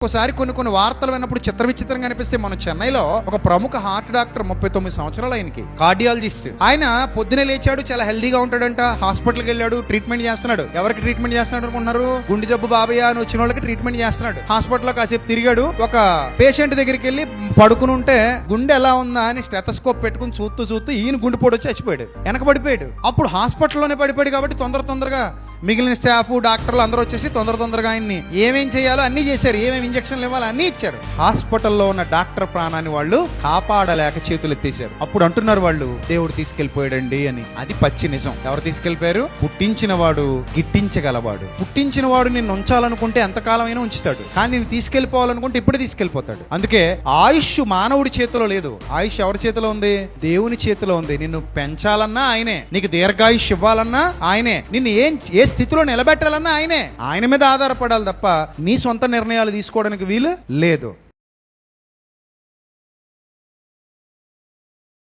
ఒకసారి కొన్ని వార్తలు విన్నప్పుడు చిత్ర విచిత్రంగా అనిపిస్తే, మన చెన్నైలో ఒక ప్రముఖ హార్ట్ డాక్టర్ 39 సంవత్సరాలు ఆయనకి, కార్డియాలజిస్ట్. ఆయన పొద్దునే లేచాడు, చాలా హెల్దీగా ఉంటాడంట. హాస్పిటల్కి వెళ్ళాడు, ట్రీట్మెంట్ చేస్తున్నాడు. ఎవరికి ట్రీట్మెంట్ చేస్తున్నాడు అనుకుంటున్నారు? గుండె జబ్బు బాబయ్య అని వచ్చిన వాళ్ళకి ట్రీట్మెంట్ చేస్తున్నాడు. హాస్పిటల్లో కాసేపు తిరిగాడు. ఒక పేషెంట్ దగ్గరికి వెళ్ళి పడుకుని ఉంటే గుండె ఎలా ఉందా అని స్టెథోస్కోప్ పెట్టుకుని చూస్తూ ఈయన గుండెపోటు వచ్చి చచ్చిపోయాడు, వెనకబడిపోయాడు. అప్పుడు హాస్పిటల్లోనే పడిపోయాడు కాబట్టి తొందరగా మిగిలిన స్టాఫ్ డాక్టర్లు అందరూ వచ్చేసి తొందరగా ఆయన్ని ఏమేం చేయాలో అన్ని చేశారు, ఏమేమి ఇంజక్షన్లు ఇవ్వాలో అన్ని ఇచ్చారు. హాస్పిటల్లో ఉన్న డాక్టర్ ప్రాణాన్ని వాళ్ళు కాపాడలేక చేతులు ఎత్తేశారు. అప్పుడు అంటున్నారు వాళ్ళు, దేవుడు తీసుకెళ్లిపోయాడండి అని. అది పచ్చి నిజం. ఎవరు తీసుకెళ్లిపోయారు? పుట్టించిన వాడు గిట్టించగలవాడు. పుట్టించిన వాడు నిన్ను ఉంచాలనుకుంటే ఎంతకాలమైనా ఉంచుతాడు, కానీ నేను తీసుకెళ్లిపోవాలనుకుంటే ఇప్పుడు తీసుకెళ్లిపోతాడు. అందుకే ఆయుష్ మానవుడి చేతిలో లేదు, ఆయుష్ ఎవరి చేతిలో ఉంది? దేవుని చేతిలో ఉంది. నిన్ను పెంచాలన్నా ఆయనే, నీకు దీర్ఘాయుష్ ఇవ్వాలన్నా ఆయనే, నిన్ను ఏ స్థితిలో నిలబెట్టాలన్నా ఆయనే. ఆయన మీద ఆధారపడాలి తప్ప నీ సొంత నిర్ణయాలు తీసుకోవడానికి వీలు లేదు.